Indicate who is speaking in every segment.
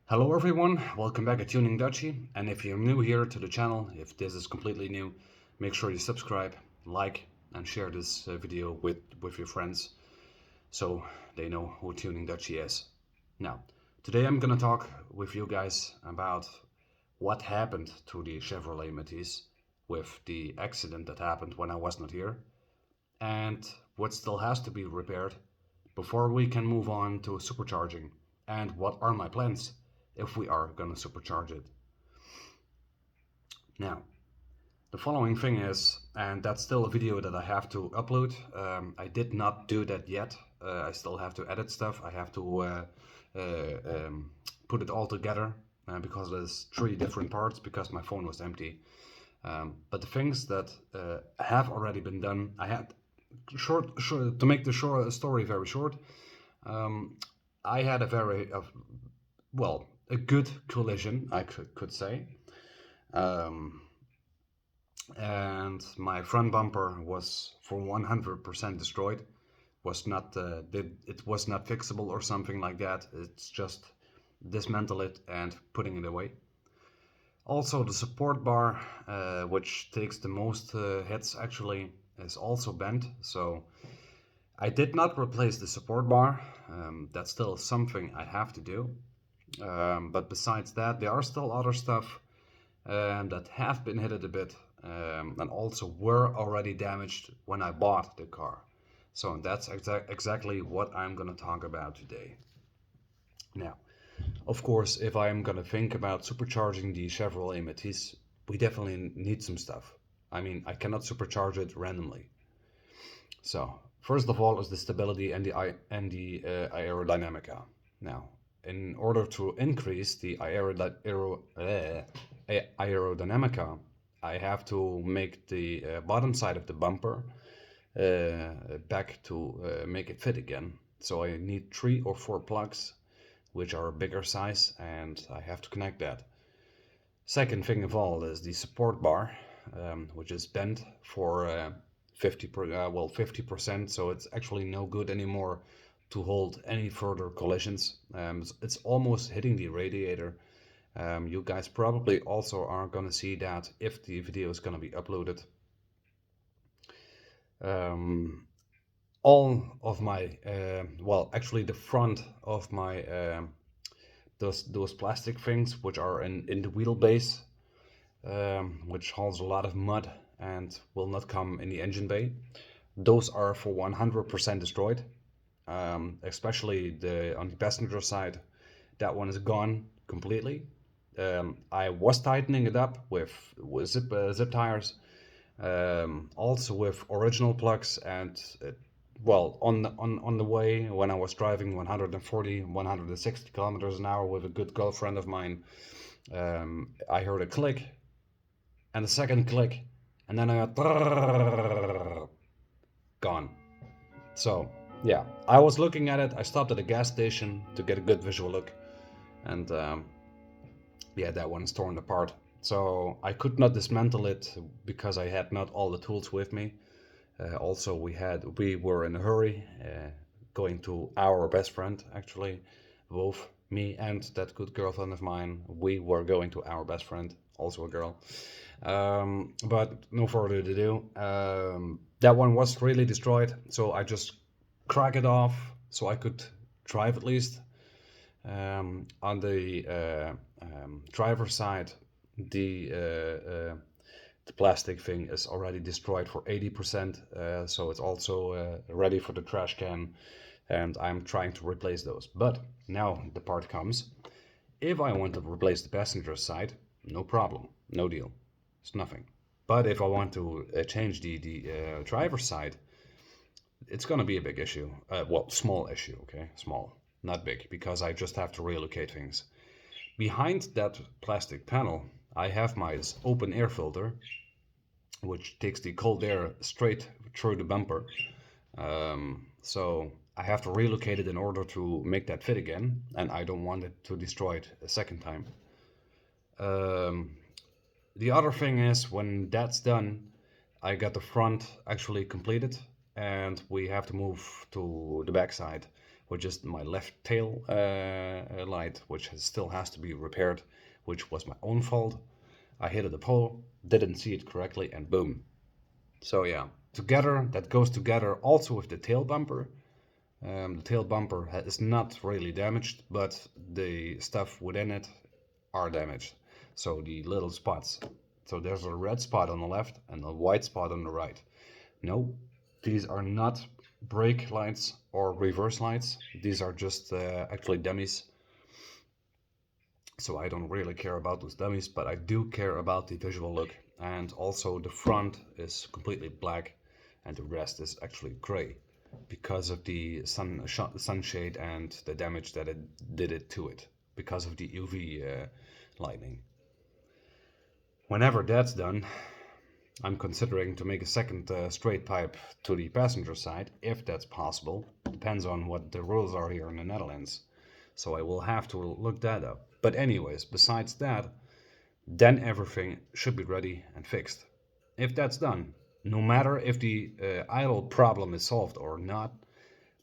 Speaker 1: Hello everyone, welcome back at Tuning Dutchy. And if you're new here to the channel, if this is completely new, make sure you subscribe, like, and share this video with your friends so they know who Tuning Dutchy is. Now, today I'm gonna talk with you guys about what happened to the Chevrolet Matisse with the accident that happened when I was not here, and what still has to be repaired before we can move on to supercharging, and what are my plans if we are going to supercharge it. Now, the following thing is, and that's still a video that I have to upload. I did not do that yet. I still have to edit stuff. I have to put it all together because there's 3 different parts because my phone was empty. But the things that have already been done, I had short to make the story very short. I had a very a good collision, I could say, and my front bumper was for 100% destroyed. Was not it was not fixable or something like that. It's just dismantle it and putting it away. Also, the support bar, which takes the most hits, actually is also bent. So I did not replace the support bar. That's still something I have to do. But besides that, there are still other stuff that have been hit a bit and also were already damaged when I bought the car. So that's exactly what I'm going to talk about today. Now, of course, if I'm going to think about supercharging the Chevrolet Matisse, we definitely need some stuff. I mean, I cannot supercharge it randomly. So, first of all is the stability and the aerodynamica. Now, in order to increase the aerodynamica, I have to make the bottom side of the bumper back to make it fit again. So I need 3 or 4 plugs, which are a bigger size, and I have to connect that. Second thing of all is the support bar, which is bent for 50%, so it's actually no good anymore to hold any further collisions. It's almost hitting the radiator. You guys probably also are gonna see that if the video is gonna be uploaded. All of my, actually the front of my those plastic things which are in the wheelbase, which holds a lot of mud and will not come in the engine bay. Those are for 100% destroyed, especially on the passenger side. That one is gone completely. I was tightening it up with zip tires, also with original plugs, and on the way when I was driving 140, 160 kilometers an hour with a good girlfriend of mine, I heard a click and a second click, and then I got gone. So yeah, I was looking at it. I stopped at a gas station to get a good visual look, and yeah, that one's torn apart. So I could not dismantle it because I had not all the tools with me. Also, we were in a hurry, going to our best friend, actually. Both me and that good girlfriend of mine, we were going to our best friend, also a girl. But no further ado, that one was really destroyed, so I just crack it off so I could drive at least. On the driver's side, the plastic thing is already destroyed for 80%, so it's also ready for the trash can, and I'm trying to replace those. But now the part comes. If I want to replace the passenger side, no problem, no deal, it's nothing. But if I want to change the driver's side, it's going to be a big issue. Small issue, okay? Small, not big, because I just have to relocate things. Behind that plastic panel, I have my open air filter, which takes the cold air straight through the bumper. So I have to relocate it in order to make that fit again, and I don't want it to destroy it a second time. The other thing is, when that's done, I got the front actually completed, and we have to move to the back side, which is my left tail light, which still has to be repaired, which was my own fault. I hit the pole, didn't see it correctly, and boom. So yeah, together, that goes together also with the tail bumper. The tail bumper is not really damaged, but the stuff within it are damaged. So the little spots. So there's a red spot on the left and a white spot on the right. No, these are not brake lights or reverse lights. These are just actually dummies. So I don't really care about those dummies, but I do care about the visual look. And also the front is completely black and the rest is actually gray because of the sunshade and the damage that it did to it because of the UV lighting. Whenever that's done, I'm considering to make a second straight pipe to the passenger side, if that's possible. Depends on what the rules are here in the Netherlands. So I will have to look that up. But anyways, besides that, then everything should be ready and fixed. If that's done, no matter if the idle problem is solved or not,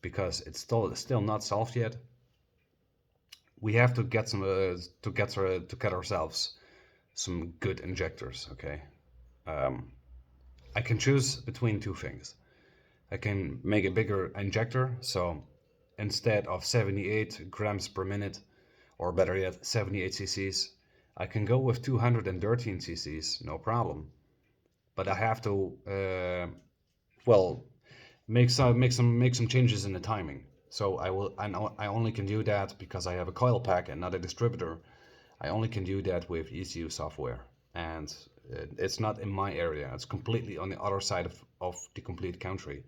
Speaker 1: because it's still not solved yet, we have to get to get ourselves some good injectors. Okay, I can choose between two things. I can make a bigger injector, so instead of 78 grams per minute, or better yet, 78 cc's, I can go with 213 cc's, no problem. But I have to, well, make some changes in the timing. So I only can do that because I have a coil pack and not a distributor. I only can do that with ECU software, and it's not in my area. It's completely on the other side of the complete country,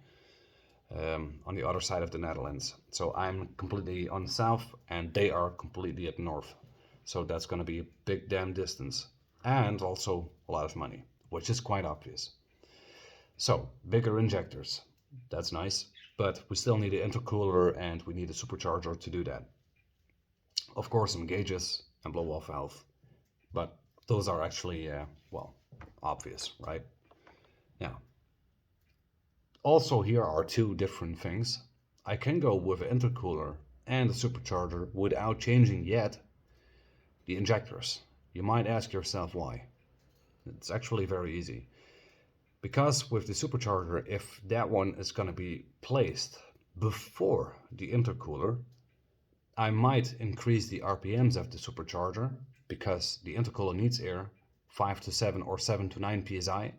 Speaker 1: on the other side of the Netherlands. So I'm completely on the south, and they are completely up north. So that's going to be a big damn distance, and also a lot of money, which is quite obvious. So bigger injectors, that's nice, but we still need an intercooler and we need a supercharger to do that. Of course, some gauges and blow-off valve, but those are actually, well, obvious, right? Now, also here are two different things. I can go with an intercooler and a supercharger without changing yet the injectors. You might ask yourself why. It's actually very easy. Because with the supercharger, if that one is going to be placed before the intercooler, I might increase the RPMs of the supercharger because the intercooler needs air, 5 to 7 or 7 to 9 psi,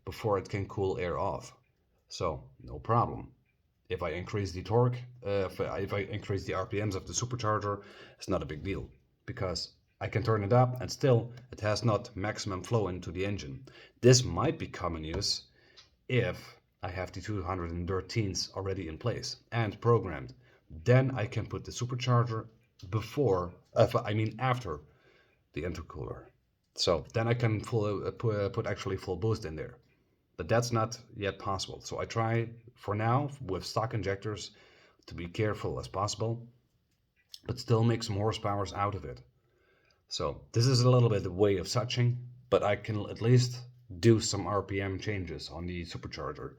Speaker 1: before it can cool air off. So, no problem. If I increase the torque, if I increase the RPMs of the supercharger, it's not a big deal because I can turn it up and still it has not maximum flow into the engine. This might be common use if I have the 213s already in place and programmed. Then I can put the supercharger after the intercooler. So then I can put actually full boost in there. But that's not yet possible. So I try for now with stock injectors to be careful as possible, but still make some horsepower out of it. So this is a little bit the way of suching, but I can at least do some RPM changes on the supercharger.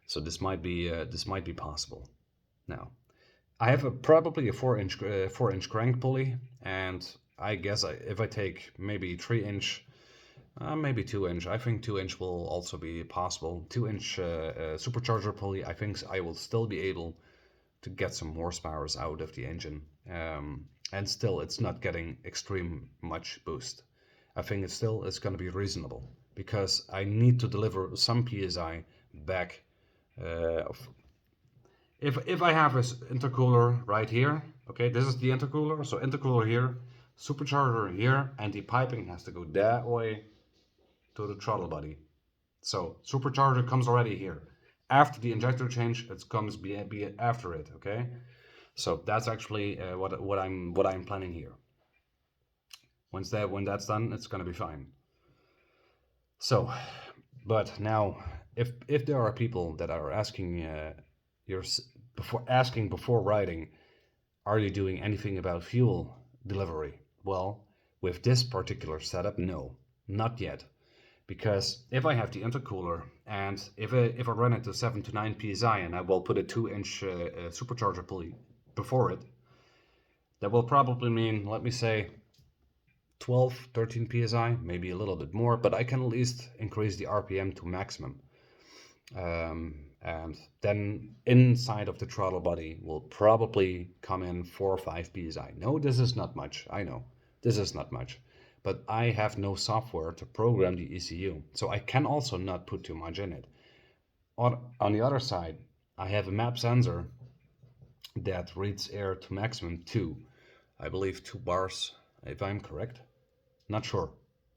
Speaker 1: So this might be possible. Now, I have probably a 4-inch crank pulley, and I guess if I take maybe 3-inch, maybe 2-inch, I think 2-inch will also be possible. 2-inch supercharger pulley, I think I will still be able to get some horsepower out of the engine. And still, it's not getting extreme much boost. I think it's going to be reasonable because I need to deliver some PSI back. If I have an intercooler right here, okay, this is the intercooler, so intercooler here, supercharger here, and the piping has to go that way to the throttle body. So supercharger comes already here. After the injector change, it comes be after it, okay? So that's actually what I'm planning here. When that's done, it's gonna be fine. So, but now, if there are people that are asking before riding, are you doing anything about fuel delivery? Well, with this particular setup, no, not yet. Because if I have the intercooler and if I run it to 7 to 9 psi and I will put a 2-inch supercharger pulley before it, that will probably mean, let me say, 12, 13 psi, maybe a little bit more, but I can at least increase the RPM to maximum. And then inside of the throttle body will probably come in 4 or 5 psi. No, this is not much. I know this is not much, but I have no software to program the ECU, so I can also not put too much in it. On the other side, I have a map sensor that reads air to maximum 2, I believe 2 bars, if I'm correct. Not sure.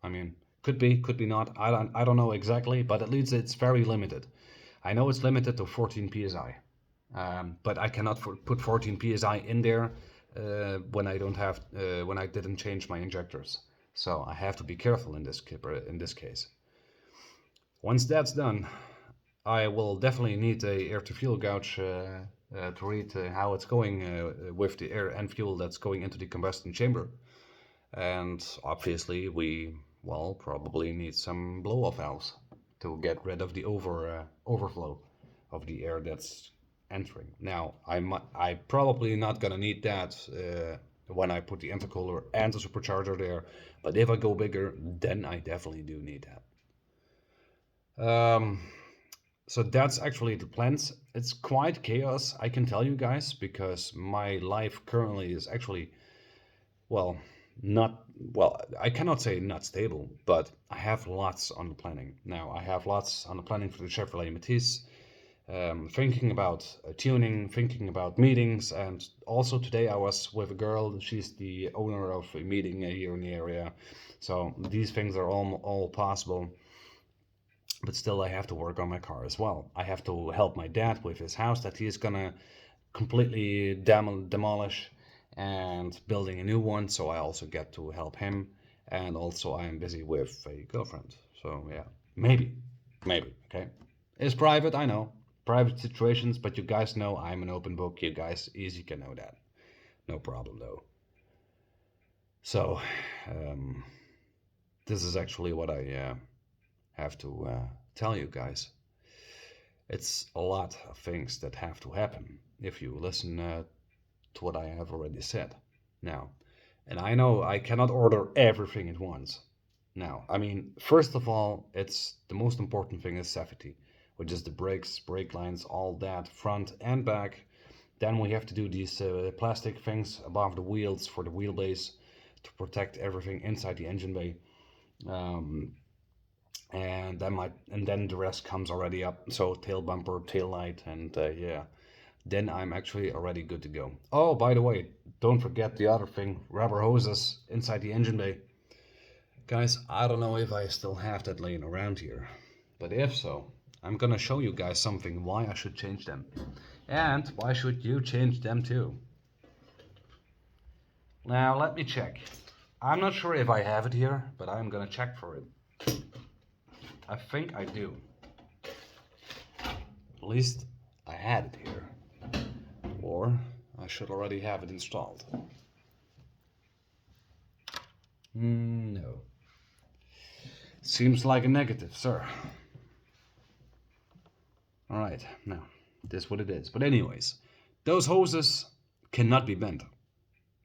Speaker 1: I mean, could be not. I don't know exactly, but at least it's very limited. I know it's limited to 14 psi, but I cannot put 14 psi in there when I don't have when I didn't change my injectors. So I have to be careful in this case. Once that's done, I will definitely need a air to fuel gauge to read how it's going with the air and fuel that's going into the combustion chamber. And obviously we, well, probably need some blow-off valves to get rid of the overflow of the air that's entering. Now, I probably not gonna need that when I put the intercooler and the supercharger there, but if I go bigger, then I definitely do need that. So that's actually the plans. It's quite chaos, I can tell you guys, because my life currently is actually, well, not, well, I cannot say not stable, but I have lots on the planning. Now, I have lots on the planning for the Chevrolet Matisse, thinking about tuning, thinking about meetings, and also today I was with a girl. She's the owner of a meeting here in the area. So these things are all possible. But still, I have to work on my car as well. I have to help my dad with his house that he's gonna completely demolish and building a new one. So I also get to help him. And also I am busy with a girlfriend. So yeah, maybe, okay. It's private, I know. Private situations, but you guys know I'm an open book. You guys easy can know that. No problem though. So, this is actually what I have to tell you guys. It's a lot of things that have to happen if you listen to what I have already said. Now, and I know I cannot order everything at once. Now, I mean, first of all, it's the most important thing is safety, which is the brakes, brake lines, all that, front and back. Then we have to do these plastic things above the wheels for the wheelbase to protect everything inside the engine bay. And then the rest comes already up. So tail bumper, tail light, and yeah, then I'm actually already good to go. Oh, by the way, don't forget the other thing, rubber hoses inside the engine bay. Guys, I don't know if I still have that laying around here, but if so, I'm gonna show you guys something why I should change them. And why should you change them too? Now, let me check. I'm not sure if I have it here, but I'm gonna check for it. I think I do. At least I had it here. Or I should already have it installed. No. Seems like a negative, sir. Alright, now, this is what it is. But anyways, those hoses cannot be bent.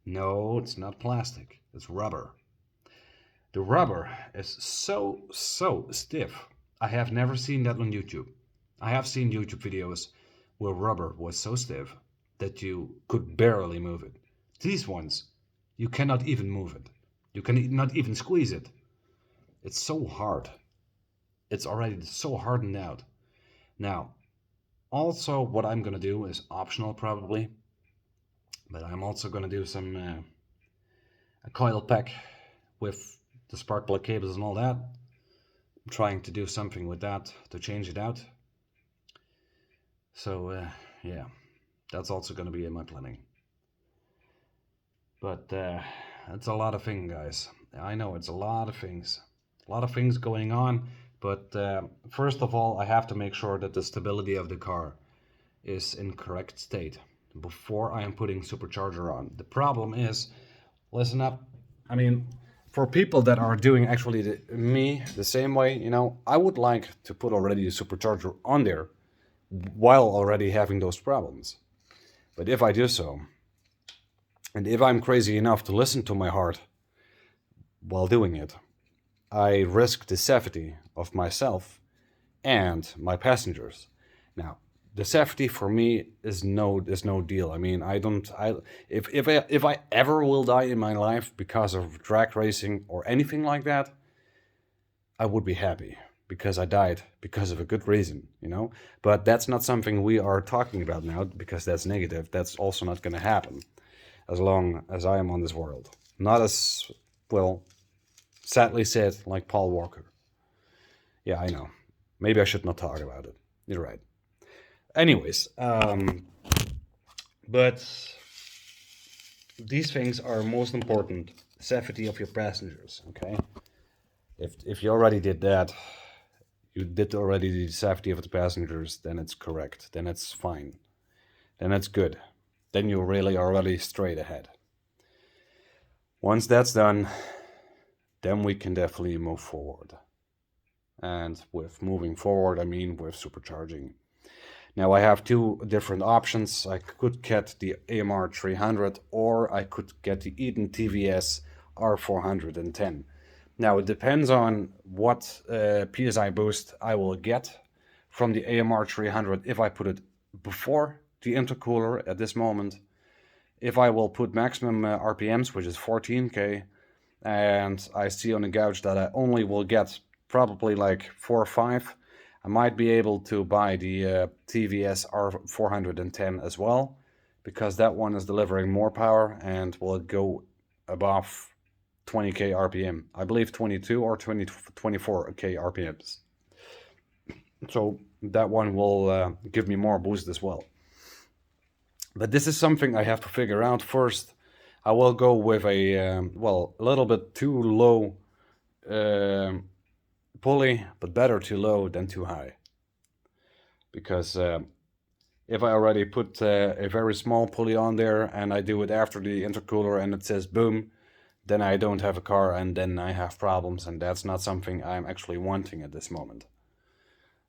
Speaker 1: No, it's not plastic. It's rubber. The rubber is so stiff. I have never seen that on YouTube. I have seen YouTube videos where rubber was so stiff that you could barely move it. These ones, you cannot even move it. You can not even squeeze it. It's so hard. It's already so hardened out. Now, also what I'm gonna do is optional probably, but I'm also gonna do some a coil pack with the spark plug cables and all that. I'm trying to do something with that to change it out. So yeah, that's also going to be in my planning. But it's a lot of things, guys. I know it's a lot of things going on. But first of all, I have to make sure that the stability of the car is in correct state before I am putting supercharger on. The problem is, listen up, I mean, for people that are doing actually the same way, you know, I would like to put already a supercharger on there while already having those problems. But if I do so, And if I'm crazy enough to listen to my heart while doing it, I risk the safety of myself and my passengers. Now, the safety for me is no deal. I mean, I don't I if I ever will die in my life because of drag racing or anything like that, I would be happy because I died because of a good reason, you know? But that's not something we are talking about now because that's negative. That's also not going to happen as long as I am on this world. Not as, well, sadly said, like Paul Walker. Yeah, I know. Maybe I should not talk about it. You're right. Anyways, but these things are most important. Safety of your passengers, okay? If you already did that, you did already the safety of the passengers, then it's correct. Then it's fine. Then it's good. Then you really are already straight ahead. Once that's done, then we can definitely move forward. And with moving forward, I mean with supercharging. Now I have two different options. I could get the AMR 300 or I could get the Eden TVS R410. Now it depends on what PSI boost I will get from the AMR 300 if I put it before the intercooler at this moment. If I will put maximum RPMs, which is 14k, and I see on the gauge that I only will get probably like 4 or 5, I might be able to buy the TVS R410 as well, because that one is delivering more power and will go above 20k RPM. I believe 22 or 24k RPMs. So that one will give me more boost as well. But this is something I have to figure out first. I will go with a, well, a little bit too low pulley, but better too low than too high. Because if I already put a very small pulley on there and I do it after the intercooler and it says boom, then I don't have a car and then I have problems, and that's not something I'm actually wanting at this moment.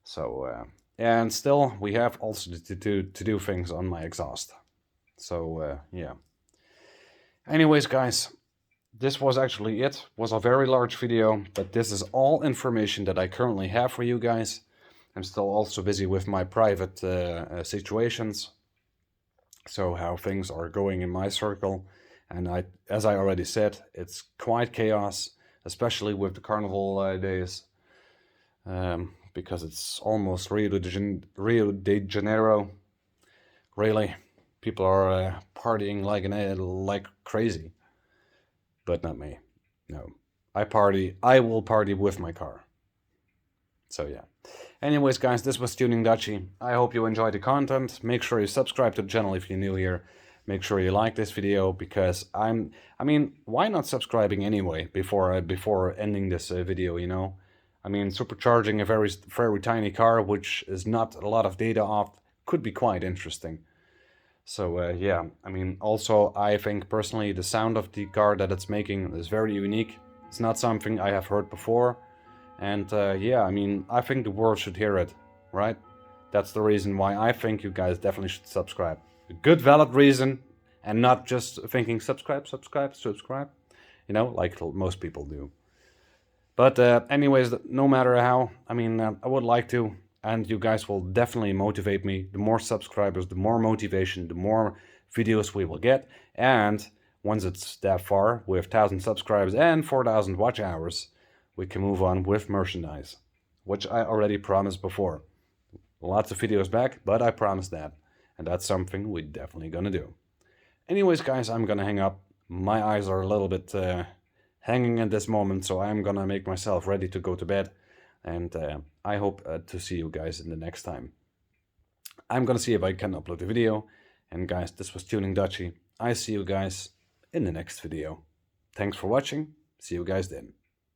Speaker 1: So, and still we have also to do things on my exhaust. So, yeah. Anyways, guys, this was actually it. It was a very large video, but this is all information that I currently have for you guys. I'm still also busy with my private situations, so how things are going in my circle. And as I already said, it's quite chaos, especially with the carnival days, because it's almost Rio de Janeiro. Really, people are partying like crazy, but not me. No, I will party with my car. So yeah. Anyways, guys, this was Tuning Dutchy. I hope you enjoyed the content. Make sure you subscribe to the channel if you're new here. Make sure you like this video, because I mean, why not subscribing anyway before ending this video, you know? I mean, supercharging a very tiny car, which is not a lot of data off, could be quite interesting. So yeah, I mean, also I think personally the sound of the car that it's making is very unique. It's not something I have heard before. And yeah, I mean, I think the world should hear it, right? That's the reason why I think you guys definitely should subscribe. A good, valid reason, and not just thinking subscribe, you know, like most people do. But anyways, no matter how, I mean, I would like to, and you guys will definitely motivate me. The more subscribers, the more motivation, the more videos we will get. And once it's that far, with 1,000 subscribers and 4,000 watch hours, we can move on with merchandise, which I already promised before. Lots of videos back, but I promised that. And that's something we're definitely gonna do. Anyways, guys, I'm gonna hang up. My eyes are a little bit hanging at this moment, so I'm gonna make myself ready to go to bed. And I hope to see you guys in the next time. I'm gonna see if I can upload the video. And guys, this was Tuning Dutchy. I see you guys in the next video. Thanks for watching. See you guys then.